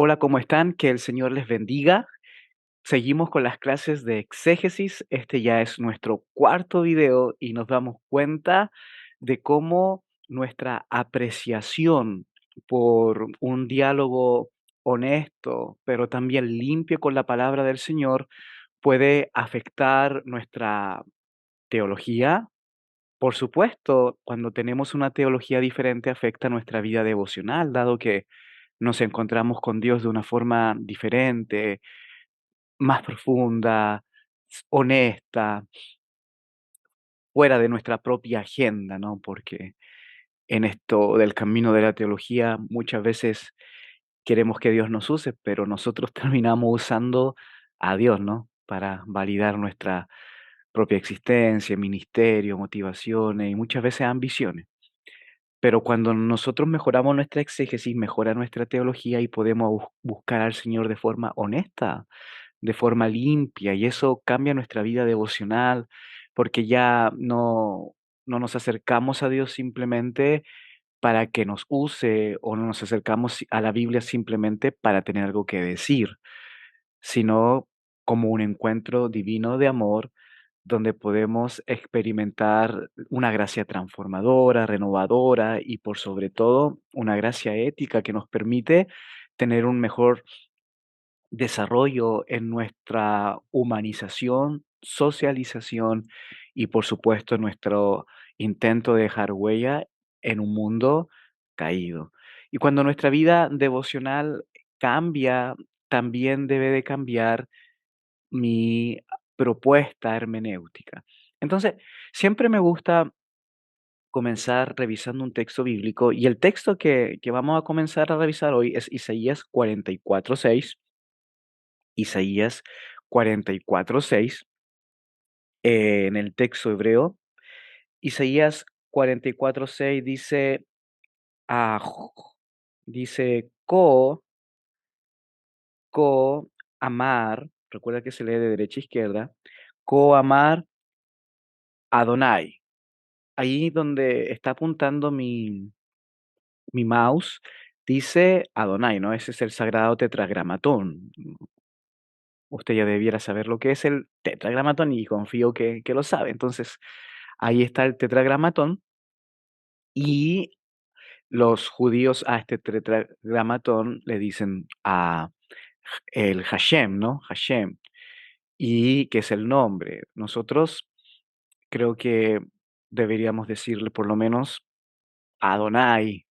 Hola, ¿cómo están? Que el Señor les bendiga. Seguimos con las clases de exégesis. Este ya es nuestro cuarto video y nos damos cuenta de cómo nuestra apreciación por un diálogo honesto, pero también limpio con la palabra del Señor, puede afectar nuestra teología. Por supuesto, cuando tenemos una teología diferente afecta nuestra vida devocional, dado que nos encontramos con Dios de una forma diferente, más profunda, honesta, fuera de nuestra propia agenda, ¿no? Porque en esto del camino de la teología muchas veces queremos que Dios nos use, pero nosotros terminamos usando a Dios, ¿no? Para validar nuestra propia existencia, ministerio, motivaciones y muchas veces ambiciones. Pero cuando nosotros mejoramos nuestra exégesis, mejora nuestra teología y podemos buscar al Señor de forma honesta, de forma limpia, y eso cambia nuestra vida devocional, porque ya no nos acercamos a Dios simplemente para que nos use, o no nos acercamos a la Biblia simplemente para tener algo que decir, sino como un encuentro divino de amor donde podemos experimentar una gracia transformadora, renovadora y por sobre todo una gracia ética que nos permite tener un mejor desarrollo en nuestra humanización, socialización y por supuesto nuestro intento de dejar huella en un mundo caído. Y cuando nuestra vida devocional cambia, también debe de cambiar mi propuesta hermenéutica. Entonces, siempre me gusta comenzar revisando un texto bíblico y el texto que vamos a comenzar a revisar hoy es Isaías 44:6. Isaías 44:6, en el texto hebreo. Isaías 44:6 dice, ah, dice, amar, recuerda que se lee de derecha a izquierda, amar Adonai. Ahí donde está apuntando mi mouse, dice Adonai, ¿no? Ese es el sagrado tetragramatón. Usted ya debiera saber lo que es el tetragramatón y confío que lo sabe. Entonces, ahí está el tetragramatón y los judíos a este tetragramatón le dicen a el Hashem, ¿no? Hashem, y que es el nombre. Nosotros creo que deberíamos decirle por lo menos Adonai,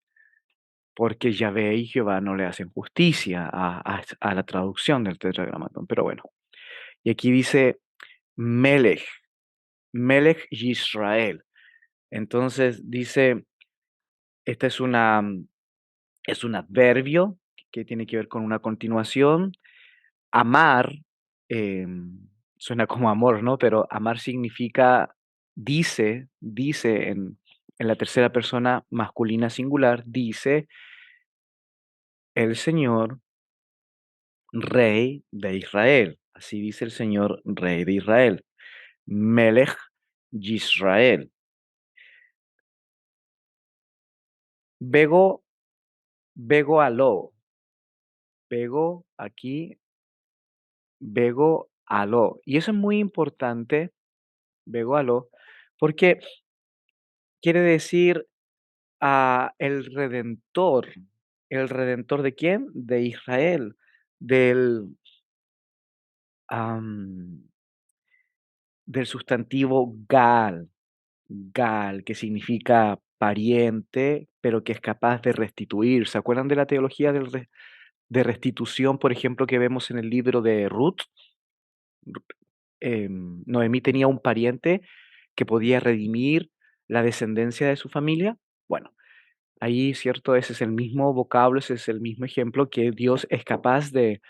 porque Yahvé y Jehová no le hacen justicia a la traducción del tetragramatón. Pero bueno, y aquí dice Melech, Melech Yisrael. Entonces dice, esta es un adverbio que tiene que ver con una continuación. Amar, suena como amor, ¿no? Pero amar significa, dice en la tercera persona masculina singular, dice el Señor, Rey de Israel. Así dice el Señor, Rey de Israel. Melech Yisrael. Bego, bego aló. Bego aquí, bego aló. Y eso es muy importante, bego aló, porque quiere decir ¿el redentor de quién? De Israel, del, am, del sustantivo Gal, que significa pariente, pero que es capaz de restituir. ¿Se acuerdan de la teología de restitución, por ejemplo, que vemos en el libro de Ruth? Noemí tenía un pariente que podía redimir la descendencia de su familia. Bueno, ahí, cierto, ese es el mismo vocablo, ese es el mismo ejemplo que Dios es capaz de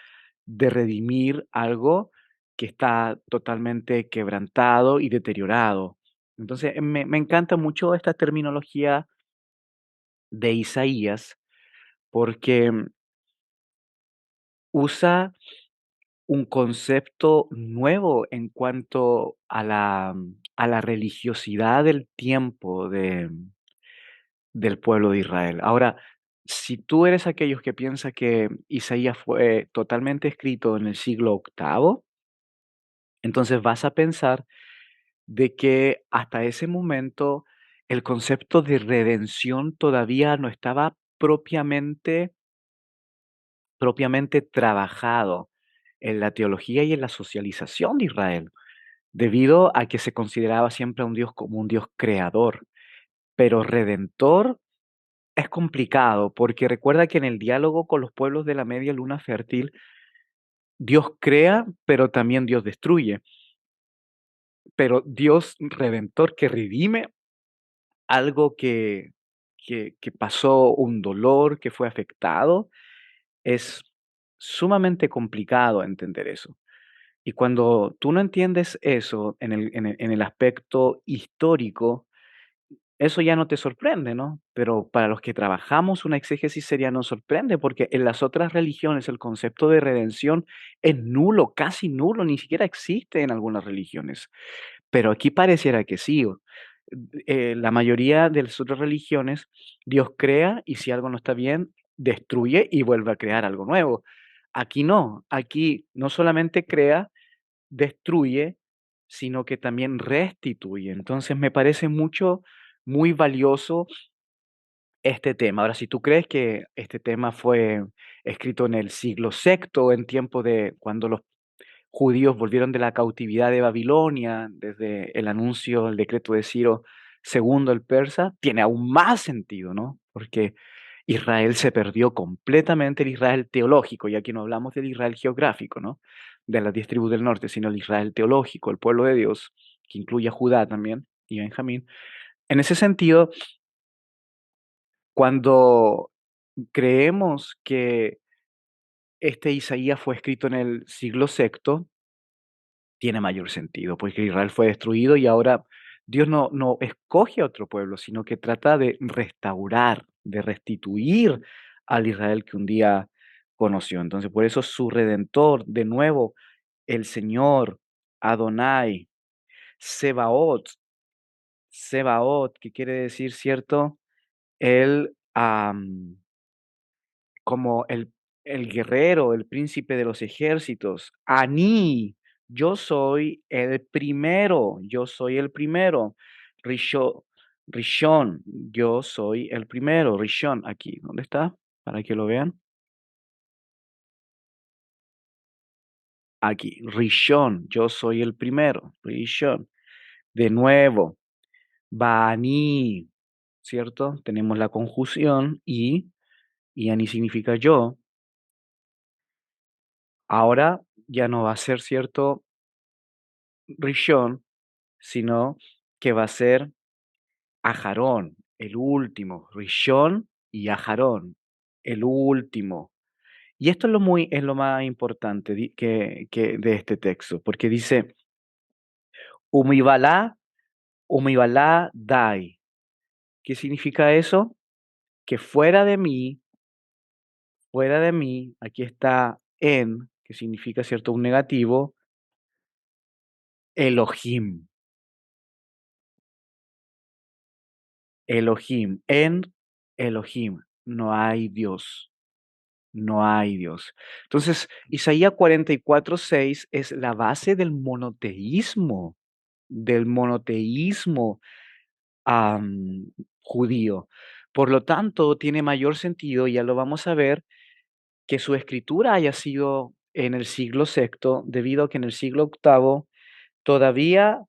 redimir algo que está totalmente quebrantado y deteriorado. Entonces, me encanta mucho esta terminología de Isaías porque usa un concepto nuevo en cuanto a la religiosidad del tiempo del pueblo de Israel. Ahora, Si tú eres aquellos que piensa que Isaías fue totalmente escrito en el siglo octavo, entonces vas a pensar de que hasta ese momento el concepto de redención todavía no estaba propiamente trabajado en la teología y en la socialización de Israel, debido a que se consideraba siempre a un Dios como un Dios creador, pero redentor es complicado, porque recuerda que en el diálogo con los pueblos de la media luna fértil, Dios crea, pero también Dios destruye, pero Dios redentor que redime algo que pasó, un dolor que fue afectado, es sumamente complicado entender eso. Y cuando tú no entiendes eso en el aspecto histórico, eso ya no te sorprende, ¿no? Pero para los que trabajamos una exégesis seria nos sorprende, porque en las otras religiones el concepto de redención es nulo, casi nulo, ni siquiera existe en algunas religiones. Pero aquí pareciera que sí. La mayoría de las otras religiones, Dios crea y si algo no está bien, destruye y vuelve a crear algo nuevo. Aquí no solamente crea, destruye, sino que también restituye. Entonces me parece muy valioso este tema. Ahora, si tú crees que este tema fue escrito en el siglo sexto, en tiempo de cuando los judíos volvieron de la cautividad de Babilonia, desde el anuncio, el decreto de Ciro segundo el persa, tiene aún más sentido, ¿no? Porque Israel se perdió completamente, el Israel teológico, y aquí no hablamos del Israel geográfico, ¿no? De las 10 tribus del norte, sino el Israel teológico, el pueblo de Dios, que incluye a Judá también y Benjamín. En ese sentido, cuando creemos que este Isaías fue escrito en el siglo sexto, tiene mayor sentido, porque Israel fue destruido y ahora Dios no escoge a otro pueblo, sino que trata de restaurar, de restituir al Israel que un día conoció. Entonces, por eso su redentor, de nuevo, el Señor, Adonai, Sebaot, Sebaot, que quiere decir, ¿cierto? Él, como el guerrero, el príncipe de los ejércitos. Aní, yo soy el primero, yo soy el primero. Risho Rishon, yo soy el primero. Rishon, aquí, ¿dónde está? Para que lo vean. Aquí, Rishon, yo soy el primero. Rishon. De nuevo, Bani, ¿cierto? Tenemos la conjunción y Ani significa yo. Ahora ya no va a ser, ¿cierto? Rishon, sino que va a ser Ajarón, el último, Rishon y Ajarón, el último. Y esto es lo más importante que de este texto, porque dice, Umibalá, Umibalá Dai. ¿Qué significa eso? Que fuera de mí, aquí está en, que significa, ¿cierto? Un negativo, Elohim, Elohim, en Elohim, no hay Dios. No hay Dios. Entonces, Isaías 44:6 es la base del monoteísmo judío. Por lo tanto, tiene mayor sentido, ya lo vamos a ver, que su escritura haya sido en el siglo sexto, debido a que en el siglo octavo todavía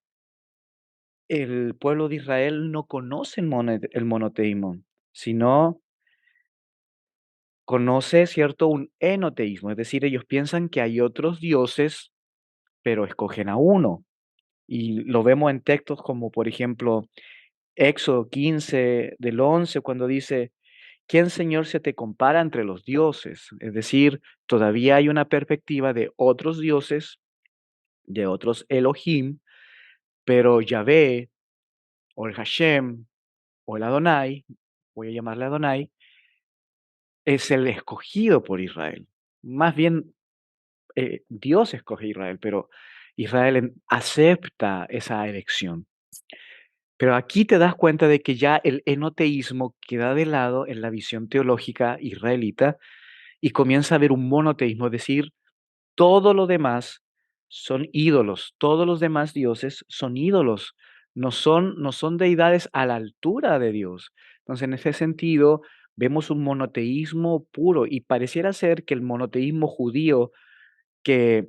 el pueblo de Israel no conoce el monoteísmo, sino conoce, ¿cierto?, un enoteísmo, es decir, ellos piensan que hay otros dioses, pero escogen a uno. Y lo vemos en textos como, por ejemplo, Éxodo 15, del 11, cuando dice, ¿quién, Señor, se te compara entre los dioses? Es decir, todavía hay una perspectiva de otros dioses, de otros Elohim, pero Yahvé, o el Hashem, o el Adonai, voy a llamarle Adonai, es el escogido por Israel. Más bien Dios escoge a Israel, pero Israel acepta esa elección. Pero aquí te das cuenta de que ya el enoteísmo queda de lado en la visión teológica israelita y comienza a haber un monoteísmo, es decir, todo lo demás son ídolos, todos los demás dioses son ídolos, no son deidades a la altura de Dios. Entonces, en ese sentido, vemos un monoteísmo puro y pareciera ser que el monoteísmo judío que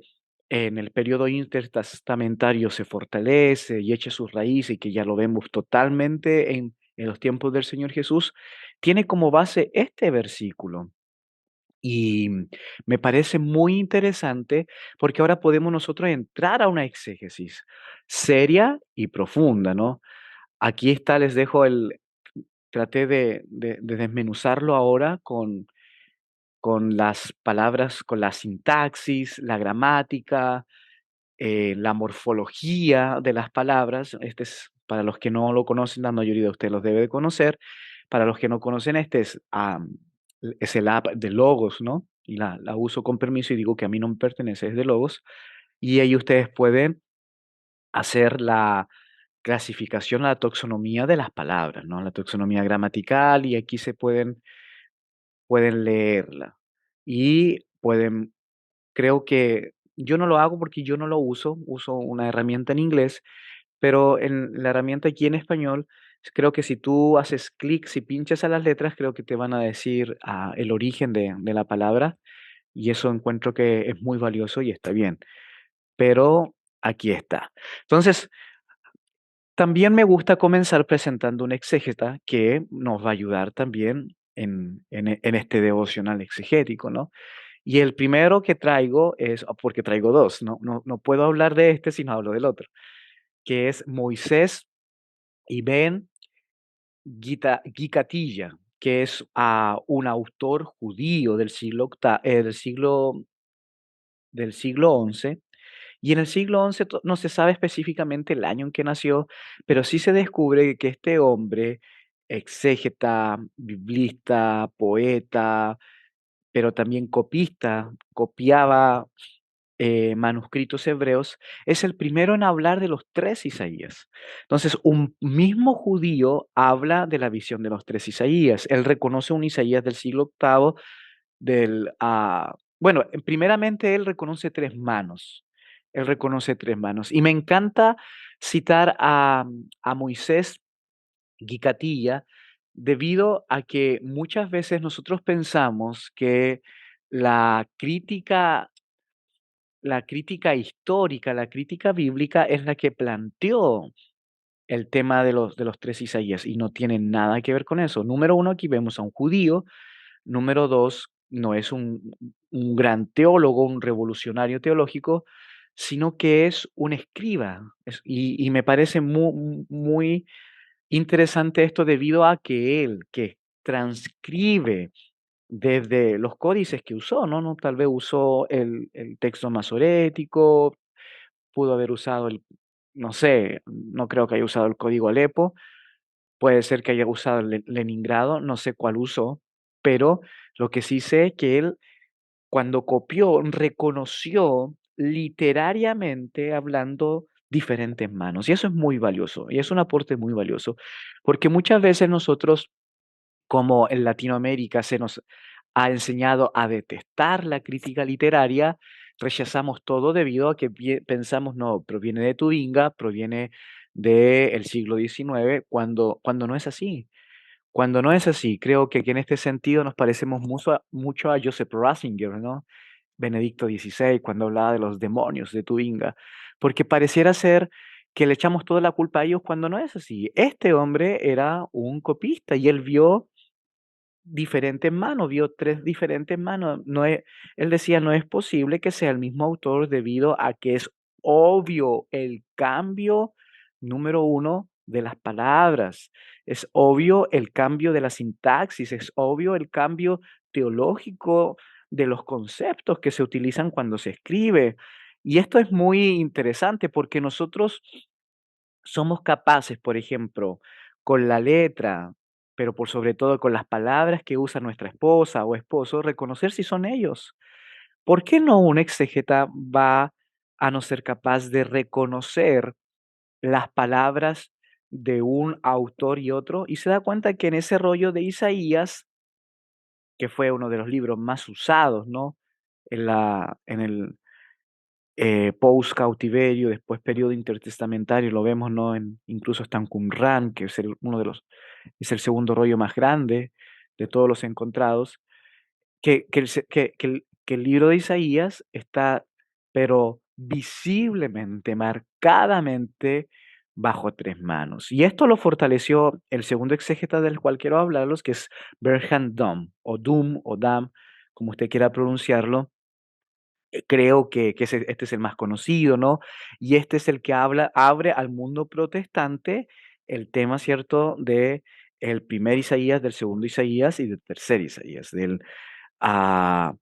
en el periodo intertestamentario se fortalece y echa sus raíces y que ya lo vemos totalmente en los tiempos del Señor Jesús, tiene como base este versículo. Y me parece muy interesante porque ahora podemos nosotros entrar a una exégesis seria y profunda, ¿no? Aquí está, les dejo traté de desmenuzarlo ahora con las palabras, con la sintaxis, la gramática, la morfología de las palabras. Este es, para los que no lo conocen, la mayoría de ustedes los debe de conocer. Para los que no conocen, este es el app de Logos, ¿no? Y la uso con permiso y digo que a mí no me pertenece, es de Logos. Y ahí ustedes pueden hacer la clasificación, la taxonomía de las palabras, ¿no? La taxonomía gramatical y aquí pueden leerla. Y pueden creo que yo no lo hago porque yo no lo uso, uso una herramienta en inglés, pero en la herramienta aquí en español, creo que si tú haces clic, si pinchas a las letras, creo que te van a decir el origen de la palabra y eso encuentro que es muy valioso y está bien. Pero aquí está. Entonces, también me gusta comenzar presentando un exégeta que nos va a ayudar también en este devocional exegético, ¿no? Y el primero que traigo es porque traigo 2, no puedo hablar de este si no hablo del otro, que es Moisés Ibn Gikatilla, que es, un autor judío del siglo XI, y en el siglo XI no se sabe específicamente el año en que nació, pero sí se descubre que este hombre, exégeta, biblista, poeta, pero también copista, copiaba manuscritos hebreos, es el primero en hablar de los 3 Isaías. Entonces, un mismo judío habla de la visión de los 3 Isaías. Él reconoce un Isaías del siglo octavo bueno, primeramente él reconoce 3 manos. Él reconoce 3 manos. Y me encanta citar a Moisés Gicatilla, debido a que muchas veces nosotros pensamos que la crítica la crítica histórica, la crítica bíblica es la que planteó el tema de los 3 Isaías, y no tiene nada que ver con eso. Número uno, aquí vemos a un judío. Número 2, no es un gran teólogo, un revolucionario teológico, sino que es un escriba. Y me parece muy interesante esto debido a que él, que transcribe desde los códices que usó, ¿no? Tal vez usó el texto masorético, pudo haber usado no sé, no creo que haya usado el código Alepo, puede ser que haya usado el Leningrado, no sé cuál usó, pero lo que sí sé es que él, cuando copió, reconoció literariamente hablando diferentes manos, y eso es muy valioso, y es un aporte muy valioso, porque muchas veces nosotros como en Latinoamérica se nos ha enseñado a detestar la crítica literaria, rechazamos todo debido a que pensamos, no, proviene de Tubinga, proviene del siglo XIX, cuando no es así. Cuando no es así, creo que en este sentido nos parecemos mucho a Joseph Ratzinger, ¿no? Benedicto XVI, cuando hablaba de los demonios de Tubinga, porque pareciera ser que le echamos toda la culpa a ellos cuando no es así. Este hombre era un copista y él vio diferentes manos, vio 3 diferentes manos. Él decía: "No es posible que sea el mismo autor debido a que es obvio el cambio, número uno, de las palabras, es obvio el cambio de la sintaxis, es obvio el cambio teológico de los conceptos que se utilizan cuando se escribe". Y esto es muy interesante porque nosotros somos capaces, por ejemplo, con la letra, pero por sobre todo con las palabras que usa nuestra esposa o esposo, reconocer si son ellos. ¿Por qué no un exegeta va a no ser capaz de reconocer las palabras de un autor y otro, y se da cuenta que en ese rollo de Isaías, que fue uno de los libros más usados, ¿no? En el post-cautiverio, después periodo intertestamentario, lo vemos, ¿no? Incluso está en Qumran, que es uno de los, es el segundo rollo más grande de todos los encontrados, que el libro de Isaías está, pero visiblemente, marcadamente bajo 3 manos. Y esto lo fortaleció el segundo exégeta del cual quiero hablarlos, que es Berhan Dom, o Dum, o Dam, como usted quiera pronunciarlo. Creo que este es el más conocido, ¿no? Y este es el que abre al mundo protestante el tema, ¿cierto?, de el primer Isaías, del segundo Isaías y del tercer Isaías, del, ah,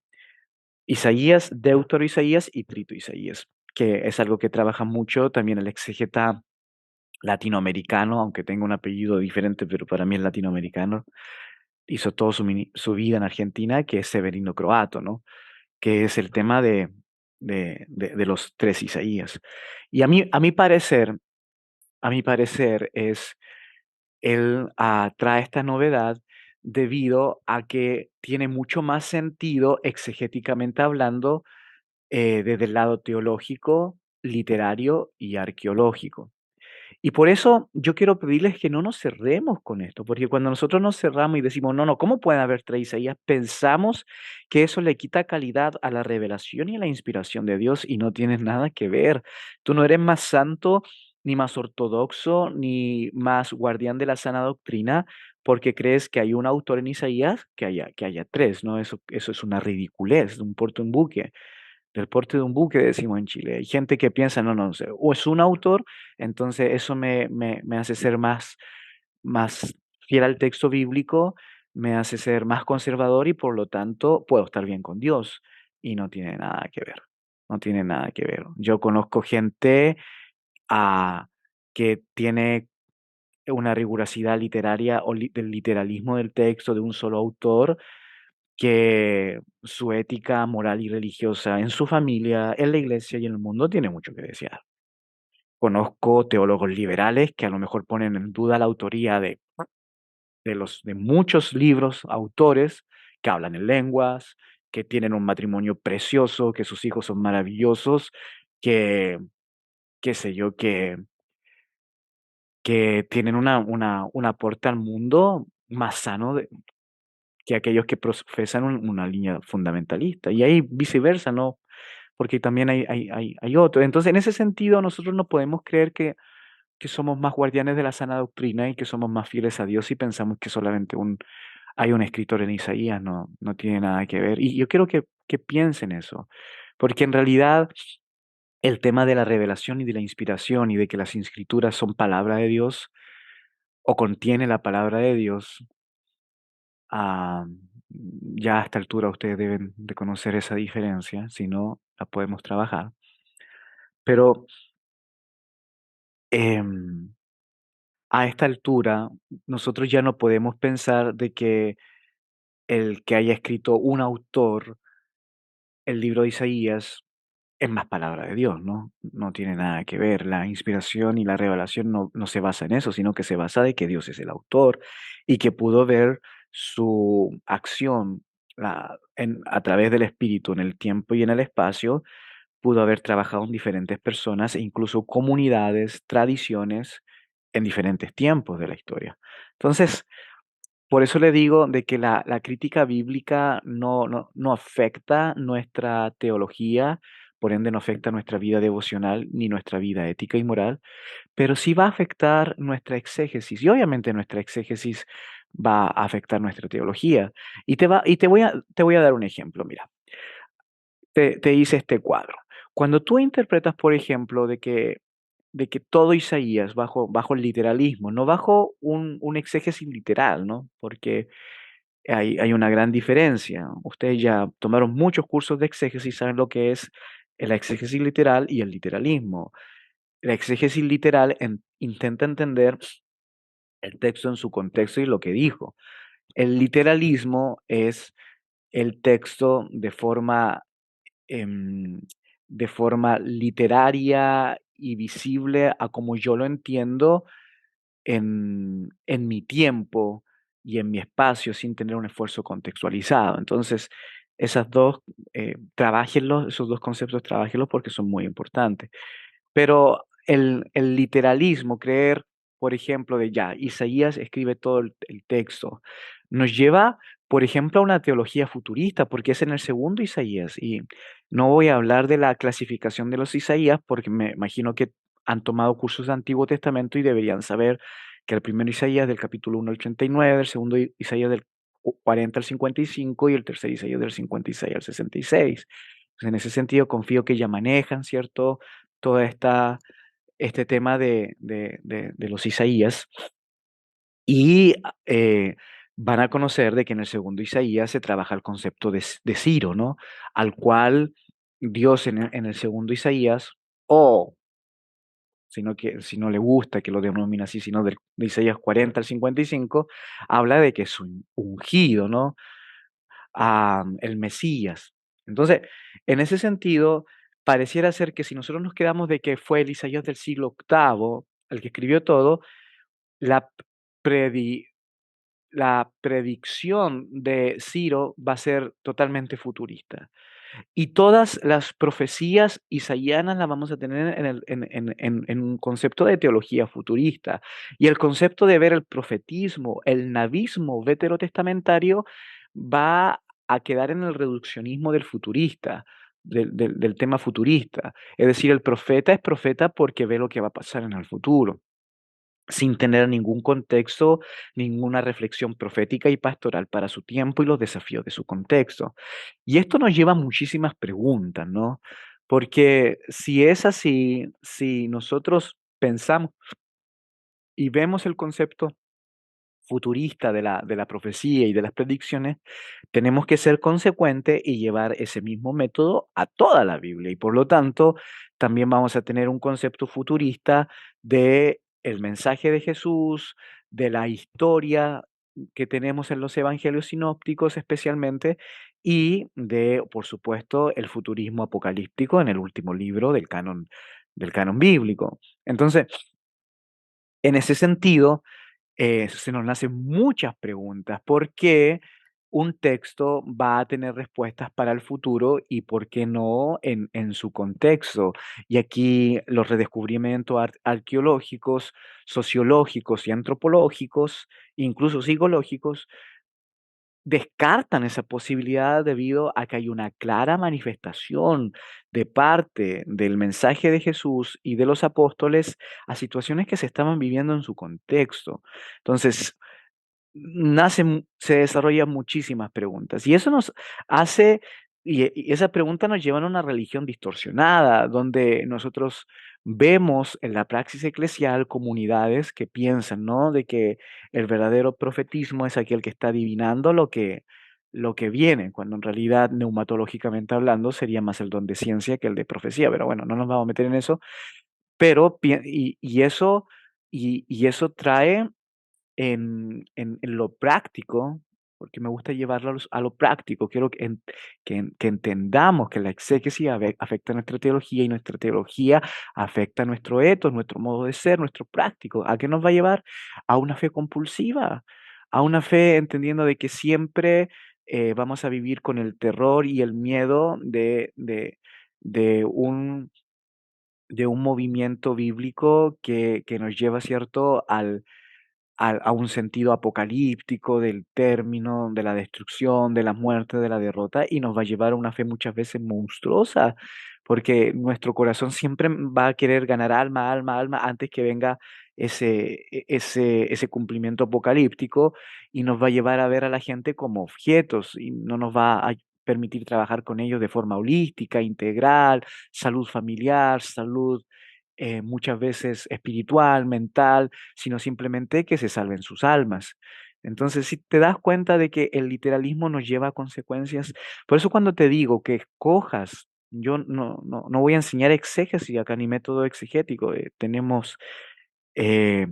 Isaías, Deutero Isaías y Trito Isaías, que es algo que trabaja mucho también el exégeta latinoamericano, aunque tenga un apellido diferente, pero para mí es latinoamericano. Hizo toda su vida en Argentina, que es Severino Croato, ¿no? Que es el tema de los tres Isaías. Y a mi parecer es, él trae esta novedad debido a que tiene mucho más sentido exegéticamente hablando, desde el lado teológico, literario y arqueológico. Y por eso yo quiero pedirles que no nos cerremos con esto, porque cuando nosotros nos cerramos y decimos, no, no, ¿cómo pueden haber tres Isaías? Pensamos que eso le quita calidad a la revelación y a la inspiración de Dios y no tienes nada que ver. Tú no eres más santo, ni más ortodoxo, ni más guardián de la sana doctrina, porque crees que hay un autor en Isaías que haya tres, ¿no? Eso es una ridiculez, un porte un buque del porte de un buque, decimos en Chile. Hay gente que piensa, no, no, o es un autor, entonces eso me hace ser más fiel al texto bíblico, me hace ser más conservador y por lo tanto puedo estar bien con Dios. Y no tiene nada que ver, no tiene nada que ver. Yo conozco gente ah, que tiene una rigurosidad literaria o del literalismo del texto de un solo autor, que su ética moral y religiosa en su familia, en la iglesia y en el mundo tiene mucho que desear. Conozco teólogos liberales que a lo mejor ponen en duda la autoría de muchos libros, autores que hablan en lenguas, que tienen un matrimonio precioso, que sus hijos son maravillosos, que, qué sé yo, que tienen un aporte al mundo más sano que aquellos que profesan una línea fundamentalista. Y ahí viceversa, ¿no? Porque también hay otro. Entonces, en ese sentido, nosotros no podemos creer que somos más guardianes de la sana doctrina y que somos más fieles a Dios si pensamos que solamente hay un escritor en Isaías, no, no tiene nada que ver. Y yo quiero que piensen eso, porque en realidad el tema de la revelación y de la inspiración y de que las escrituras son palabra de Dios o contiene la palabra de Dios, ah, ya a esta altura ustedes deben de conocer esa diferencia, si no, la podemos trabajar. Pero em, a esta altura, nosotros ya no podemos pensar de que el que haya escrito un autor el libro de Isaías es más palabra de Dios, ¿no? No tiene nada que ver. La inspiración y la revelación no se basa en eso, sino que se basa de que Dios es el autor y que pudo ver su acción a través del Espíritu en el tiempo y en el espacio, pudo haber trabajado en diferentes personas e incluso comunidades, tradiciones en diferentes tiempos de la historia. Entonces, por eso le digo de que la crítica bíblica no afecta nuestra teología, por ende no afecta nuestra vida devocional ni nuestra vida ética y moral, pero sí va a afectar nuestra exégesis y obviamente nuestra exégesis va a afectar nuestra teología. Y te voy a dar un ejemplo, mira, te hice este cuadro. Cuando tú interpretas, por ejemplo, de que todo Isaías bajo el literalismo, no bajo un exégesis literal, ¿no? Porque hay una gran diferencia. Ustedes ya tomaron muchos cursos de exégesis, saben lo que es la exégesis literal y el literalismo. La exégesis literal intenta entender el texto en su contexto y lo que dijo. El literalismo es el texto em, de forma literaria y visible a como yo lo entiendo, en mi tiempo y en mi espacio sin tener un esfuerzo contextualizado. Entonces, esas 2, trabájenlos, esos 2 conceptos, trabájenlos porque son muy importantes. Pero el literalismo, creer, por ejemplo, de ya, Isaías escribe todo el texto, nos lleva, por ejemplo, a una teología futurista, porque es en el segundo Isaías. Y no voy a hablar de la clasificación de los Isaías, porque me imagino que han tomado cursos de Antiguo Testamento y deberían saber que el primer Isaías del capítulo 1 al 39, el segundo Isaías del 40 al 55 y el tercer Isaías del 56 al 66. Entonces, en ese sentido, confío que ya manejan, ¿cierto? Toda este tema de los Isaías y van a conocer de que en el segundo Isaías se trabaja el concepto de Ciro, ¿no? Al cual Dios en el segundo Isaías, o si no le gusta que lo denomine así, sino de Isaías 40 al 55, habla de que es un ungido, ¿no? El Mesías. Entonces, en ese sentido, pareciera ser que si nosotros nos quedamos de que fue el Isaías del siglo octavo el que escribió todo, la predi la predicción de Ciro va a ser totalmente futurista. Y todas las profecías isaíanas las vamos a tener en un concepto de teología futurista. Y el concepto de ver el profetismo, el navismo veterotestamentario, va a quedar en el reduccionismo del futurista, del tema futurista. Es decir, el profeta es profeta porque ve lo que va a pasar en el futuro sin tener ningún contexto, ninguna reflexión profética y pastoral para su tiempo y los desafíos de su contexto. Y esto nos lleva a muchísimas preguntas, ¿no? Porque si es así, si nosotros pensamos y vemos el concepto futurista de la profecía y de las predicciones, tenemos que ser consecuentes y llevar ese mismo método a toda la Biblia. Y por lo tanto, también vamos a tener un concepto futurista de el mensaje de Jesús, de la historia que tenemos en los evangelios sinópticos especialmente, y de, por supuesto, el futurismo apocalíptico en el último libro del canon bíblico. Entonces, en ese sentido, se nos nacen muchas preguntas. ¿Por qué un texto va a tener respuestas para el futuro y por qué no en su contexto? Y aquí los redescubrimientos arqueológicos, sociológicos y antropológicos, incluso psicológicos, descartan esa posibilidad debido a que hay una clara manifestación de parte del mensaje de Jesús y de los apóstoles a situaciones que se estaban viviendo en su contexto. Entonces, se desarrollan muchísimas preguntas y eso nos hace, y esa pregunta nos llevan a una religión distorsionada, donde nosotros vemos en la praxis eclesial comunidades que piensan, ¿no? De que el verdadero profetismo es aquel que está adivinando lo que viene, cuando en realidad, neumatológicamente hablando, sería más el don de ciencia que el de profecía, pero bueno, no nos vamos a meter en eso, pero y eso trae en lo práctico, porque me gusta llevarlo a lo práctico, quiero que entendamos que la exégesis afecta nuestra teología y nuestra teología afecta nuestro etos, nuestro modo de ser, nuestro práctico. ¿A qué nos va a llevar? A una fe compulsiva, a una fe entendiendo de que siempre vamos a vivir con el terror y el miedo de de un movimiento bíblico que nos lleva, ¿cierto?, a un sentido apocalíptico del término, de la destrucción, de la muerte, de la derrota, y nos va a llevar a una fe muchas veces monstruosa, porque nuestro corazón siempre va a querer ganar alma, alma, alma, antes que venga ese cumplimiento apocalíptico, y nos va a llevar a ver a la gente como objetos, y no nos va a permitir trabajar con ellos de forma holística, integral, salud familiar, salud muchas veces espiritual, mental, sino simplemente que se salven sus almas. Entonces, si te das cuenta de que el literalismo nos lleva a consecuencias, por eso cuando te digo que escojas, yo no voy a enseñar exégesis acá ni método exegético, tenemos eh,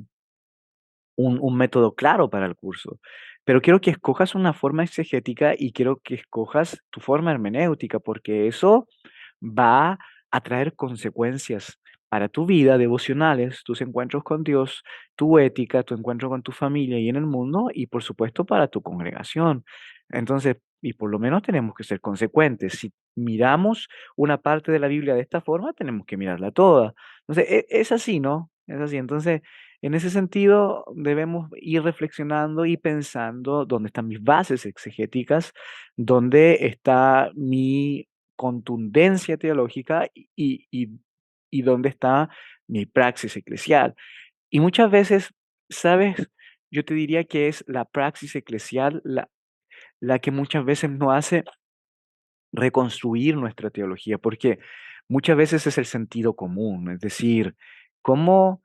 un método claro para el curso, pero quiero que escojas una forma exegética y quiero que escojas tu forma hermenéutica, porque eso va a traer consecuencias para tu vida, devocionales, tus encuentros con Dios, tu ética, tu encuentro con tu familia y en el mundo, y por supuesto para tu congregación. Entonces, y por lo menos tenemos que ser consecuentes. Si miramos una parte de la Biblia de esta forma, tenemos que mirarla toda. Entonces, es así, ¿no? Es así. Entonces, en ese sentido, debemos ir reflexionando y pensando dónde están mis bases exegéticas, dónde está mi contundencia teológica y dónde está mi praxis eclesial. Y muchas veces, ¿sabes? Yo te diría que es la praxis eclesial la que muchas veces nos hace reconstruir nuestra teología, porque muchas veces es el sentido común, es decir, ¿cómo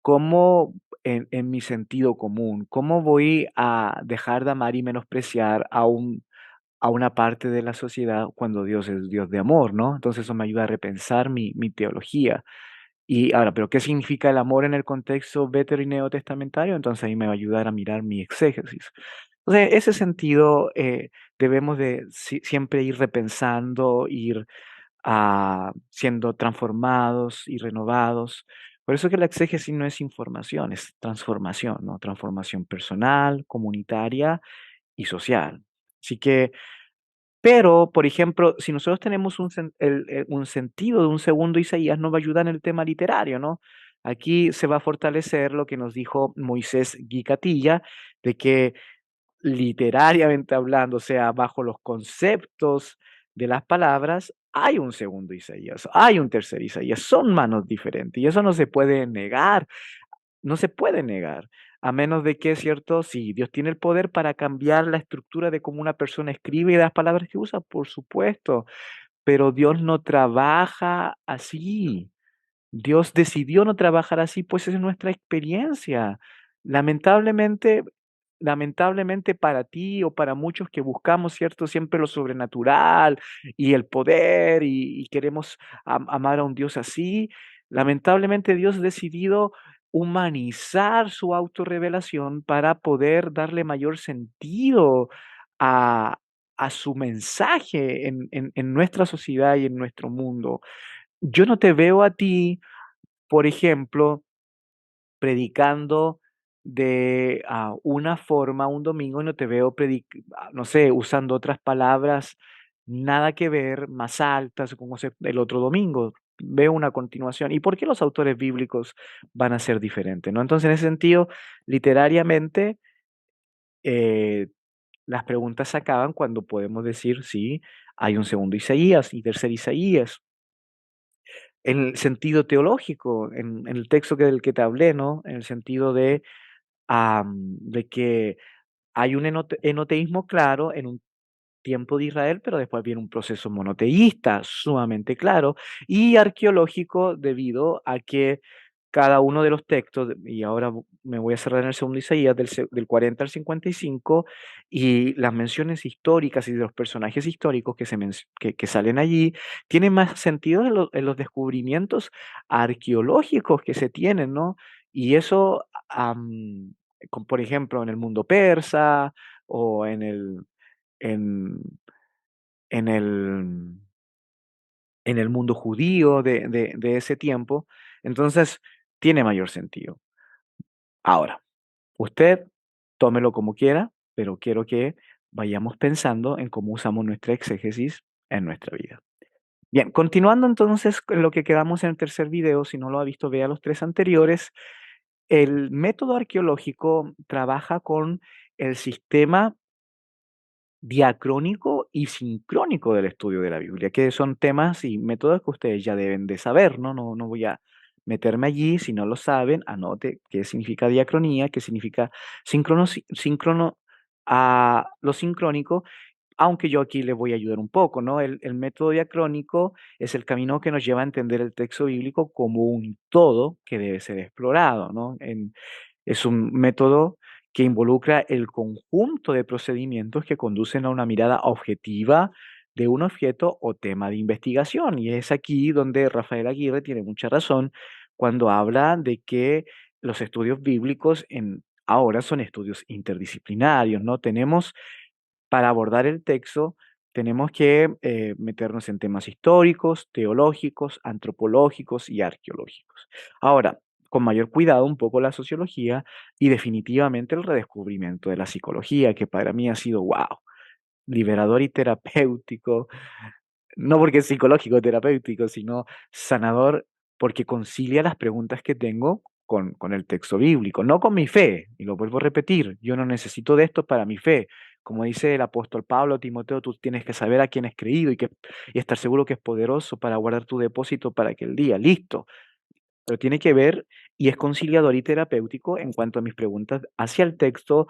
¿cómo en mi sentido común, cómo voy a dejar de amar y menospreciar a una parte de la sociedad cuando Dios es Dios de amor, ¿no? Entonces eso me ayuda a repensar mi teología. Y ahora, ¿pero qué significa el amor en el contexto veter y neotestamentario? Entonces ahí me va a ayudar a mirar mi exégesis. Entonces, ese sentido debemos de siempre ir repensando, ir siendo transformados y renovados. Por eso que la exégesis no es información, es transformación, ¿no? Transformación personal, comunitaria y social. Así que, pero, por ejemplo, si nosotros tenemos un sentido de un segundo Isaías, nos va a ayudar en el tema literario, ¿no? Aquí se va a fortalecer lo que nos dijo Moisés Guicatilla, de que literariamente hablando, o sea, bajo los conceptos de las palabras, hay un segundo Isaías, hay un tercer Isaías, son manos diferentes y eso no se puede negar, no se puede negar, a menos de que, es cierto, si Dios tiene el poder para cambiar la estructura de cómo una persona escribe y las palabras que usa, por supuesto, pero Dios no trabaja así. Dios decidió no trabajar así, pues es nuestra experiencia. Lamentablemente, lamentablemente para ti o para muchos que buscamos, ¿cierto? Siempre lo sobrenatural y el poder y queremos amar a un Dios así. Lamentablemente Dios ha decidido humanizar su autorrevelación para poder darle mayor sentido a, a su mensaje en nuestra sociedad y en nuestro mundo. Yo no te veo a ti, por ejemplo, predicando de una forma un domingo y no te veo no sé, usando otras palabras nada que ver, más altas, como el otro domingo. Veo una continuación. ¿Y por qué los autores bíblicos van a ser diferentes? ¿No? Entonces, en ese sentido, literariamente, eh, las preguntas se acaban cuando podemos decir, sí, hay un segundo Isaías y tercer Isaías. En el sentido teológico, en el texto del que te hablé, ¿no? En el sentido de que hay un enoteísmo claro en un tiempo de Israel, pero después viene un proceso monoteísta sumamente claro y arqueológico debido a que cada uno de los textos, y ahora me voy a cerrar en el segundo Isaías, del 40 al 55, y las menciones históricas y de los personajes históricos que salen allí, tienen más sentido en los descubrimientos arqueológicos que se tienen, ¿no? Y eso, por ejemplo, en el mundo persa o en, en el, en el mundo judío de ese tiempo, entonces tiene mayor sentido. Ahora, usted tómelo como quiera, pero quiero que vayamos pensando en cómo usamos nuestra exégesis en nuestra vida. Bien, continuando entonces con lo que quedamos en el tercer video, si no lo ha visto, vea los tres anteriores. El método arqueológico trabaja con el sistema diacrónico y sincrónico del estudio de la Biblia, que son temas y métodos que ustedes ya deben de saber, ¿no? No voy a meterme allí, si no lo saben, anote qué significa diacronía, qué significa síncrono a lo sincrónico, aunque yo aquí les voy a ayudar un poco, ¿no? El método diacrónico es el camino que nos lleva a entender el texto bíblico como un todo que debe ser explorado, ¿no? Es un método que involucra el conjunto de procedimientos que conducen a una mirada objetiva de un objeto o tema de investigación. Y es aquí donde Rafael Aguirre tiene mucha razón cuando habla de que los estudios bíblicos ahora son estudios interdisciplinarios, ¿no? Tenemos para abordar el texto, tenemos que meternos en temas históricos, teológicos, antropológicos y arqueológicos. Ahora, con mayor cuidado un poco la sociología y definitivamente el redescubrimiento de la psicología, que para mí ha sido, wow, liberador y terapéutico, no porque es psicológico, terapéutico, sino sanador porque concilia las preguntas que tengo con el texto bíblico, no con mi fe. Y lo vuelvo a repetir, yo no necesito de esto para mi fe. Como dice el apóstol Pablo a Timoteo, tú tienes que saber a quién has creído y estar seguro que es poderoso para guardar tu depósito para aquel día. Listo. Pero tiene que ver y es conciliador y terapéutico en cuanto a mis preguntas hacia el texto,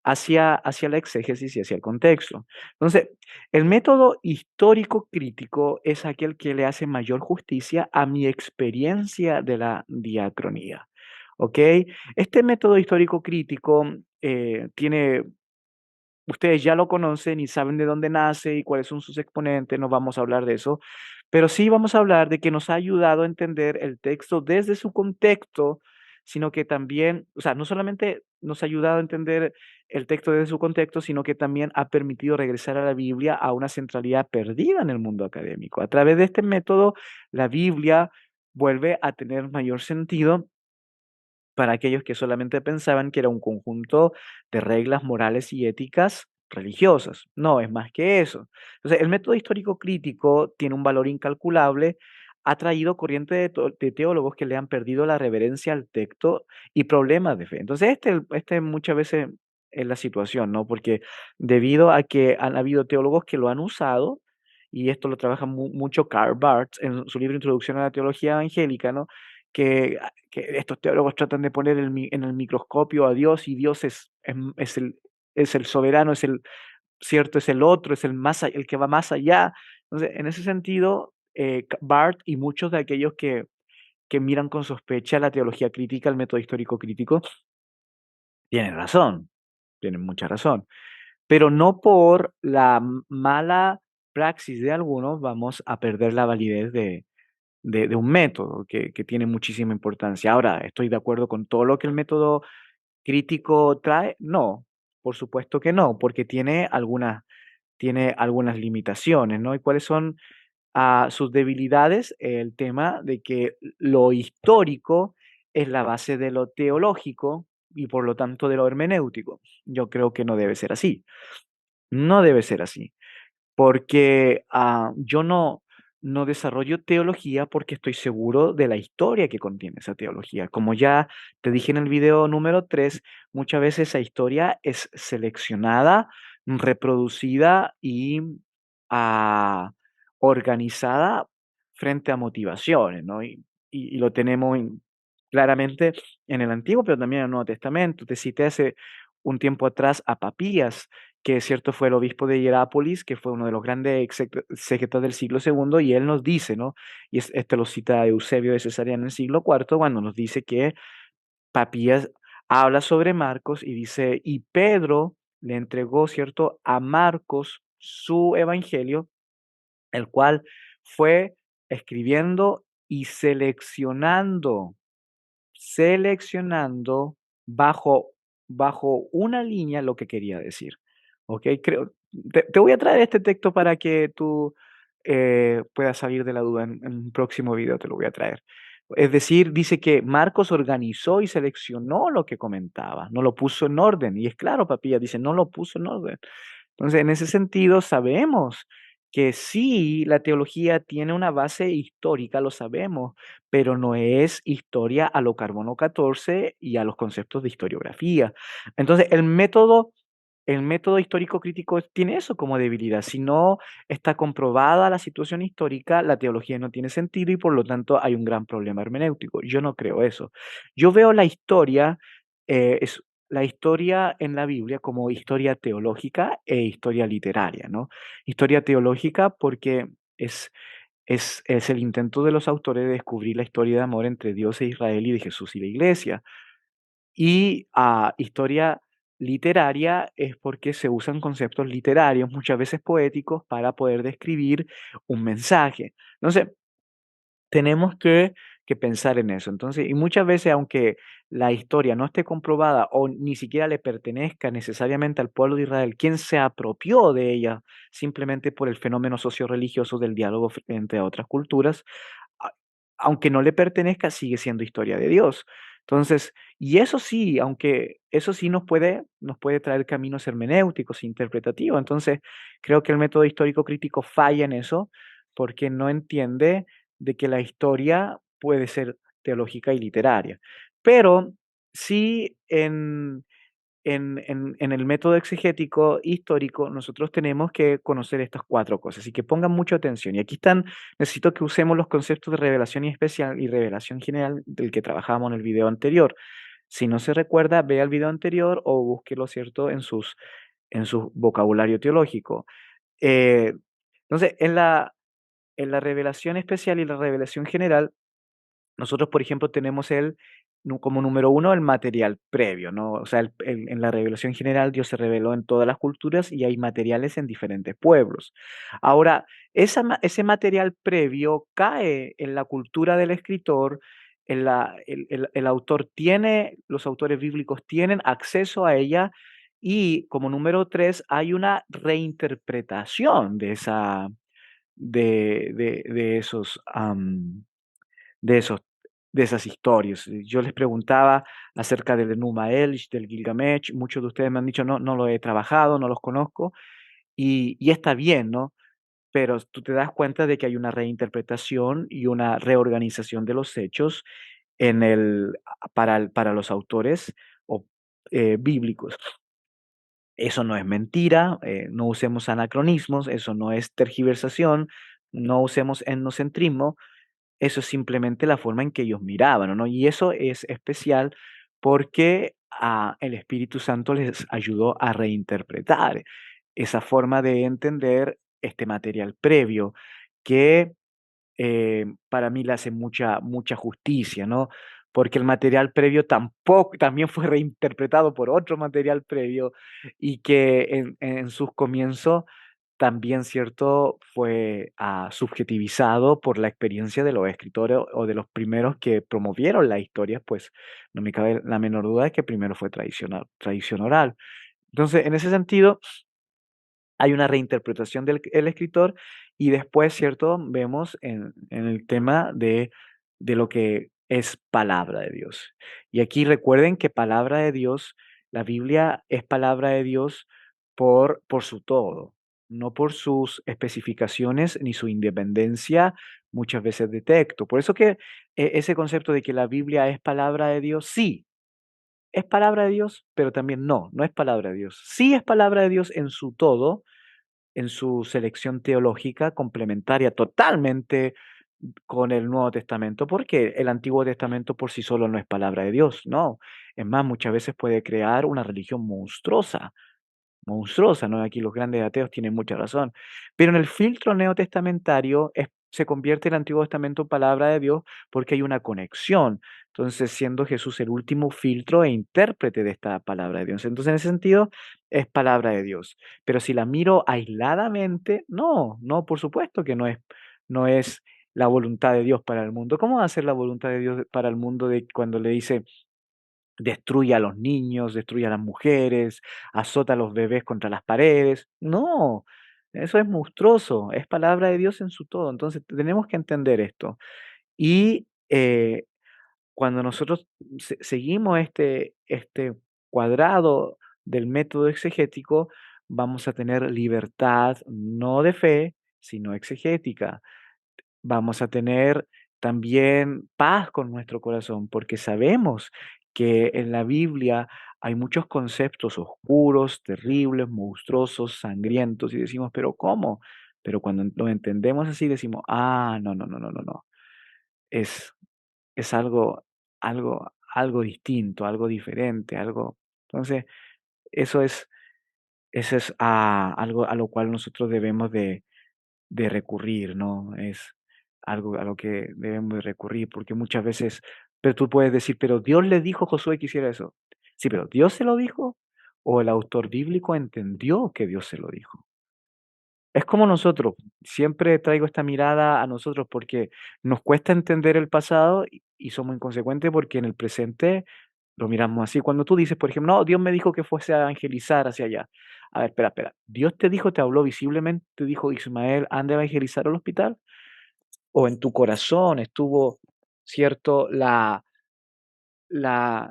hacia la exégesis y hacia el contexto. Entonces, el método histórico crítico es aquel que le hace mayor justicia a mi experiencia de la diacronía. ¿Ok? Este método histórico crítico tiene ustedes ya lo conocen y saben de dónde nace y cuáles son sus exponentes, no vamos a hablar de eso, pero sí vamos a hablar de que nos ha ayudado a entender el texto desde su contexto, sino que también, o sea, no solamente nos ha ayudado a entender el texto desde su contexto, sino que también ha permitido regresar a la Biblia a una centralidad perdida en el mundo académico. A través de este método, la Biblia vuelve a tener mayor sentido para aquellos que solamente pensaban que era un conjunto de reglas morales y éticas religiosas. No, es más que eso. Entonces, el método histórico crítico tiene un valor incalculable, ha traído corriente de teólogos que le han perdido la reverencia al texto y problemas de fe. Entonces, este muchas veces es la situación, ¿no? Porque debido a que han habido teólogos que lo han usado, y esto lo trabaja mucho Karl Barth en su libro Introducción a la Teología Evangélica, ¿no? Que estos teólogos tratan de poner en el microscopio a Dios y Dios es el soberano, es el cierto, es el otro, es el que va más allá. Entonces, en ese sentido, Barth y muchos de aquellos que miran con sospecha la teología crítica, el método histórico crítico, tienen razón, tienen mucha razón, pero no por la mala praxis de algunos vamos a perder la validez de un método que tiene muchísima importancia. Ahora, ¿estoy de acuerdo con todo lo que el método crítico trae? No, por supuesto que no, porque tiene algunas limitaciones, ¿no? ¿Y cuáles son sus debilidades? El tema de que lo histórico es la base de lo teológico y por lo tanto de lo hermenéutico. Yo creo que no debe ser así. No debe ser así. Porque, yo no desarrollo teología porque estoy seguro de la historia que contiene esa teología. Como ya te dije en el video número 3, muchas veces esa historia es seleccionada, reproducida y, ah, organizada frente a motivaciones, ¿no? Y lo tenemos claramente en el Antiguo, pero también en el Nuevo Testamento. Te cité hace un tiempo atrás a Papías, que es cierto fue el obispo de Hierápolis, que fue uno de los grandes exégetas del siglo segundo, y él nos dice, ¿no? Y este lo cita Eusebio de Cesarea en el siglo cuarto, cuando nos dice que Papías habla sobre Marcos y dice, y Pedro le entregó, ¿cierto?, a Marcos su evangelio, el cual fue escribiendo y seleccionando bajo una línea lo que quería decir, ¿ok? Te voy a traer este texto para que tú, puedas salir de la duda en un próximo video te lo voy a traer. Es decir, dice que Marcos organizó y seleccionó lo que comentaba, no lo puso en orden, y es claro, Papilla dice: "No lo puso en orden". Entonces, en ese sentido, sabemos que sí, la teología tiene una base histórica, lo sabemos, pero no es historia a lo Carbono 14 y a los conceptos de historiografía. Entonces, el método histórico crítico tiene eso como debilidad. Si no está comprobada la situación histórica, la teología no tiene sentido y por lo tanto hay un gran problema hermenéutico. Yo no creo eso. Yo veo es la historia en la Biblia como historia teológica e historia literaria, ¿no? Historia teológica porque es es el intento de los autores de descubrir la historia de amor entre Dios e Israel y de Jesús y la Iglesia. Y, historia literaria es porque se usan conceptos literarios, muchas veces poéticos, para poder describir un mensaje. Entonces, tenemos que que pensar en eso. Entonces, y muchas veces, aunque la historia no esté comprobada o ni siquiera le pertenezca necesariamente al pueblo de Israel, quien se apropió de ella simplemente por el fenómeno socio-religioso del diálogo entre otras culturas, a aunque no le pertenezca, sigue siendo historia de Dios. Entonces, y eso sí, aunque eso sí nos puede traer caminos hermenéuticos, interpretativos. Entonces, creo que el método histórico crítico falla en eso, porque no entiende de que la historia puede ser teológica y literaria. Pero sí en el método exegético histórico, nosotros tenemos que conocer estas 4 cosas, y que pongan mucha atención. Y aquí están, necesito que usemos los conceptos de revelación y especial y revelación general del que trabajábamos en el video anterior. Si no se recuerda, vea el video anterior o búsquelo, ¿cierto?, en su vocabulario teológico. Eh, entonces, en la revelación especial y la revelación general, nosotros, por ejemplo, tenemos como número uno el material previo, ¿no? O sea, en la revelación general Dios se reveló en todas las culturas y hay materiales en diferentes pueblos. Ahora, ese material previo cae en la cultura del escritor, el autor los autores bíblicos tienen acceso a ella y como número tres hay una reinterpretación de de esos de esas historias. Yo les preguntaba acerca del Enuma Elish, del Gilgamesh, muchos de ustedes me han dicho: "No lo he trabajado, no los conozco", y está bien, ¿no? Pero tú te das cuenta de que hay una reinterpretación y una reorganización de los hechos para los autores o, bíblicos. Eso no es mentira, no usemos anacronismos, eso no es tergiversación, no usemos etnocentrismo, eso es simplemente la forma en que ellos miraban, ¿no? Y eso es especial porque, el Espíritu Santo les ayudó a reinterpretar esa forma de entender este material previo que, para mí le hace mucha justicia, ¿no? Porque el material previo tampoco también fue reinterpretado por otro material previo y que en sus comienzos también, ¿cierto?, fue, subjetivizado por la experiencia de los escritores o de los primeros que promovieron la historia, pues, no me cabe la menor duda de que primero fue tradición oral. Entonces, en ese sentido, hay una reinterpretación del el escritor y después, ¿cierto?, vemos en el tema de lo que es palabra de Dios. Y aquí recuerden que palabra de Dios, la Biblia es palabra de Dios por su todo, no por sus especificaciones ni su independencia, muchas veces de texto. Por eso que ese concepto de que la Biblia es palabra de Dios, sí, es palabra de Dios, pero también no es palabra de Dios. Sí es palabra de Dios en su todo, en su selección teológica complementaria totalmente con el Nuevo Testamento, porque el Antiguo Testamento por sí solo no es palabra de Dios, no. Es más, muchas veces puede crear una religión monstruosa, ¿no? Aquí los grandes ateos tienen mucha razón. Pero en el filtro neotestamentario se convierte el Antiguo Testamento en palabra de Dios porque hay una conexión. Entonces, siendo Jesús el último filtro e intérprete de esta palabra de Dios. Entonces, en ese sentido, es palabra de Dios. Pero si la miro aisladamente, no, por supuesto que no es la voluntad de Dios para el mundo. ¿Cómo va a ser la voluntad de Dios para el mundo de cuando le dice destruye a los niños, destruye a las mujeres, azota a los bebés contra las paredes? No, eso es monstruoso, es palabra de Dios en su todo. Entonces tenemos que entender esto. Y cuando nosotros seguimos este cuadrado del método exegético, vamos a tener libertad no de fe, sino exegética. Vamos a tener también paz con nuestro corazón, porque sabemos que en la Biblia hay muchos conceptos oscuros, terribles, monstruosos, sangrientos, y decimos, pero ¿cómo? Pero cuando lo entendemos así, decimos, no, no, no, no, no, no. Es, es algo distinto, algo diferente, algo. Entonces, eso es, eso es algo a lo cual nosotros debemos de recurrir, ¿no? Es algo a lo que debemos de recurrir, porque muchas veces, pero tú puedes decir, pero Dios le dijo a Josué que hiciera eso. Sí, pero ¿Dios se lo dijo? ¿O el autor bíblico entendió que Dios se lo dijo? Es como nosotros, siempre traigo esta mirada a nosotros porque nos cuesta entender el pasado y somos inconsecuentes porque en el presente lo miramos así. Cuando tú dices, por ejemplo, no, Dios me dijo que fuese a evangelizar hacia allá. A ver, espera, espera. Dios te dijo, te habló visiblemente, te dijo, Ismael, anda a evangelizar al hospital. O en tu corazón estuvo, cierto, la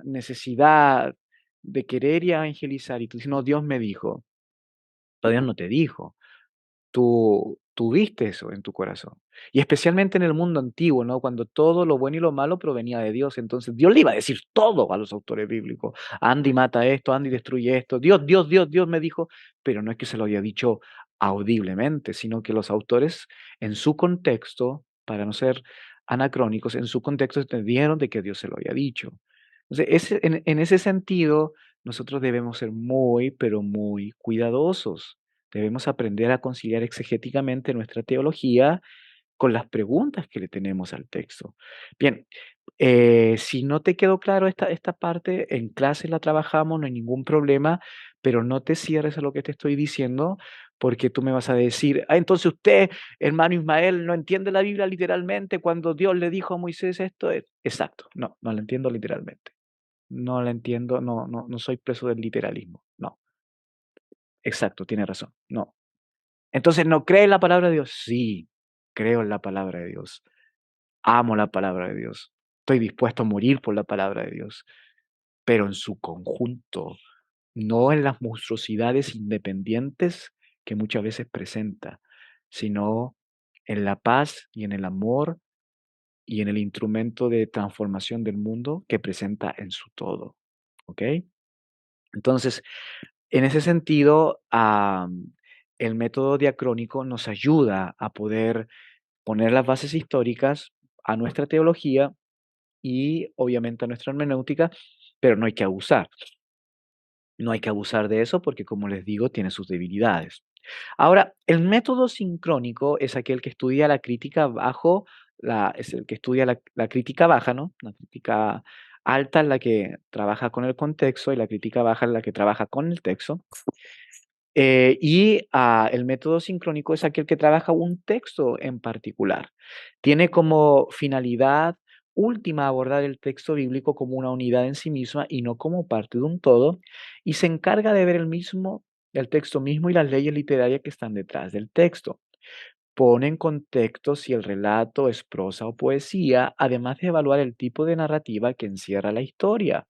necesidad de querer y evangelizar. Y tú dices, no, Dios me dijo. Todavía no te dijo. Tú viste eso en tu corazón. Y especialmente en el mundo antiguo, ¿no? Cuando todo lo bueno y lo malo provenía de Dios. Entonces, Dios le iba a decir todo a los autores bíblicos. Andy mata esto, Andy destruye esto. Dios me dijo, pero no es que se lo haya dicho audiblemente, sino que los autores en su contexto, para no ser anacrónicos, en su contexto entendieron de que Dios se lo había dicho. Entonces, en ese sentido, nosotros debemos ser muy, pero muy cuidadosos. Debemos aprender a conciliar exegéticamente nuestra teología con las preguntas que le tenemos al texto. Bien, si no te quedó claro esta parte, en clase la trabajamos, no hay ningún problema, pero no te cierres a lo que te estoy diciendo, porque tú me vas a decir, ah, entonces usted, hermano Ismael, no entiende la Biblia literalmente cuando Dios le dijo a Moisés esto. Exacto, no, no la entiendo literalmente. No la entiendo, no soy preso del literalismo. No, exacto, tiene razón. No, entonces, ¿no cree en la palabra de Dios? Sí, creo en la palabra de Dios. Amo la palabra de Dios. Estoy dispuesto a morir por la palabra de Dios, pero en su conjunto, no en las monstruosidades independientes que muchas veces presenta, sino en la paz y en el amor y en el instrumento de transformación del mundo que presenta en su todo. ¿Ok? Entonces, en ese sentido, el método diacrónico nos ayuda a poder poner las bases históricas a nuestra teología y obviamente a nuestra hermenéutica, pero no hay que abusar. No hay que abusar de eso porque, como les digo, tiene sus debilidades. Ahora, el método sincrónico es aquel que estudia la crítica bajo, es el que estudia la crítica baja, ¿no? La crítica alta es la que trabaja con el contexto y la crítica baja es la que trabaja con el texto. El método sincrónico es aquel que trabaja un texto en particular. Tiene como finalidad última abordar el texto bíblico como una unidad en sí misma y no como parte de un todo, y se encarga de ver el texto mismo y las leyes literarias que están detrás del texto. Pone en contexto si el relato es prosa o poesía, además de evaluar el tipo de narrativa que encierra la historia.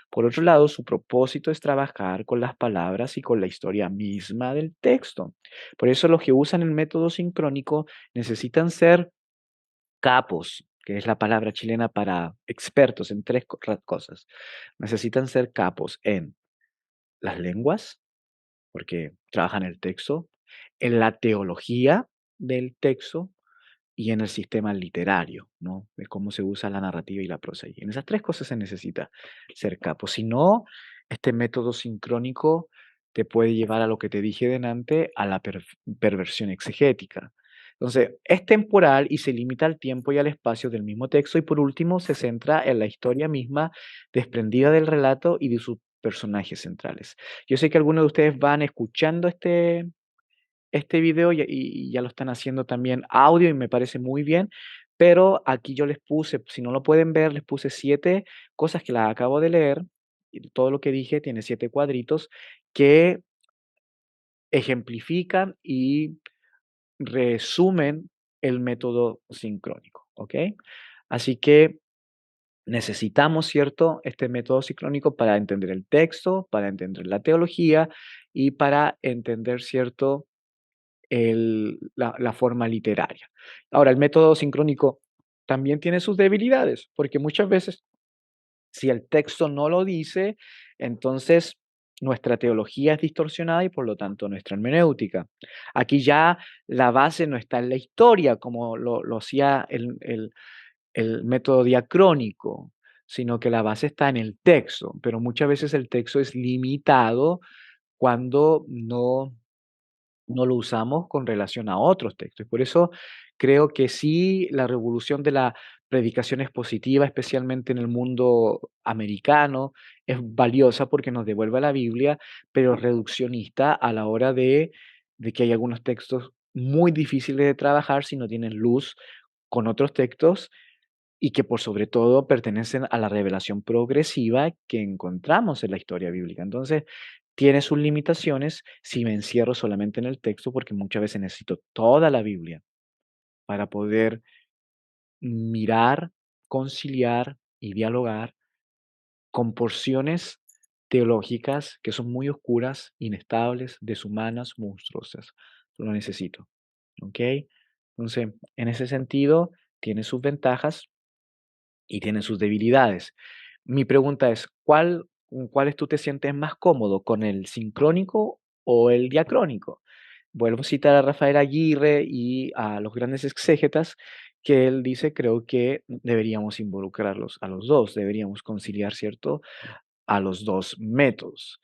Por otro lado, su propósito es trabajar con las palabras y con la historia misma del texto. Por eso los que usan el método sincrónico necesitan ser capos, que es la palabra chilena para expertos en tres cosas. Necesitan ser capos en las lenguas, porque trabajan el texto, en la teología del texto y en el sistema literario, ¿no? De cómo se usa la narrativa y la prosa. Y en esas 3 cosas se necesita ser capo. Si no, este método sincrónico te puede llevar a lo que te dije delante, a la perversión exegética. Entonces, es temporal y se limita al tiempo y al espacio del mismo texto, y por último, se centra en la historia misma, desprendida del relato y de sus personajes centrales. Yo sé que algunos de ustedes van escuchando este video y ya lo están haciendo también audio y me parece muy bien, pero aquí yo les puse, si no lo pueden ver, les puse 7 cosas que las acabo de leer, y todo lo que dije tiene 7 cuadritos que ejemplifican y resumen el método sincrónico, ¿ok? Así que necesitamos, ¿cierto?, este método sincrónico para entender el texto, para entender la teología y para entender, ¿cierto?, la forma literaria. Ahora, el método sincrónico también tiene sus debilidades, porque muchas veces, si el texto no lo dice, entonces nuestra teología es distorsionada y por lo tanto nuestra hermenéutica. Aquí ya la base no está en la historia, como lo hacía el método diacrónico, sino que la base está en el texto, pero muchas veces el texto es limitado cuando no lo usamos con relación a otros textos. Por eso creo que sí, la revolución de la predicación expositiva, especialmente en el mundo americano, es valiosa porque nos devuelve a la Biblia, pero reduccionista a la hora de que hay algunos textos muy difíciles de trabajar si no tienen luz con otros textos y que por sobre todo pertenecen a la revelación progresiva que encontramos en la historia bíblica. Entonces, tiene sus limitaciones si me encierro solamente en el texto, porque muchas veces necesito toda la Biblia para poder mirar, conciliar y dialogar con porciones teológicas que son muy oscuras, inestables, deshumanas, monstruosas. Lo necesito, ¿ok? Entonces, en ese sentido, tiene sus ventajas y tiene sus debilidades. Mi pregunta es, ¿con cuáles tú te sientes más cómodo? ¿Con el sincrónico o el diacrónico? Vuelvo a citar a Rafael Aguirre y a los grandes exégetas, que él dice, creo que deberíamos involucrarlos a los dos, deberíamos conciliar, ¿cierto? A los dos métodos.